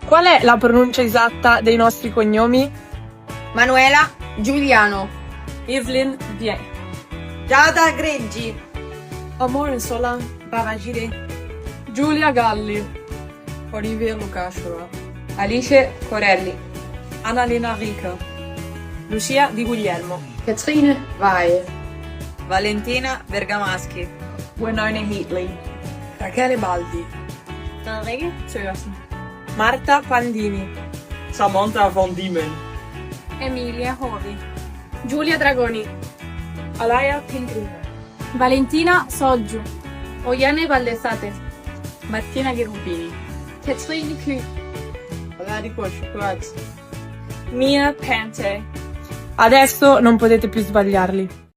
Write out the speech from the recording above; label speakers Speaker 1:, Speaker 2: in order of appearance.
Speaker 1: Qual è la pronuncia esatta dei nostri cognomi?
Speaker 2: Manuela Giuliano.
Speaker 1: Evelyn Bien.
Speaker 2: Giada Greggi.
Speaker 1: Amore Sola Baragire. Giulia Galli. Olivier Lucasciola.
Speaker 2: Alice Corelli.
Speaker 1: Annalena Rica. Lucia Di Guglielmo.
Speaker 2: Katrine Vai.
Speaker 3: Valentina Bergamaschi.
Speaker 1: Winona Heatley. Rachele Baldi.
Speaker 3: Henri Tørsen.
Speaker 1: Marta Pandini.
Speaker 4: Samantha van Diemen.
Speaker 5: Emilia Hovi. Giulia Dragoni.
Speaker 1: Alaya Pingrino.
Speaker 5: Valentina Soggiu. Oyane Valdesate.
Speaker 1: Martina Cherubini.
Speaker 5: Katrine Ky.
Speaker 1: Mia Pante. Adesso non potete più sbagliarli.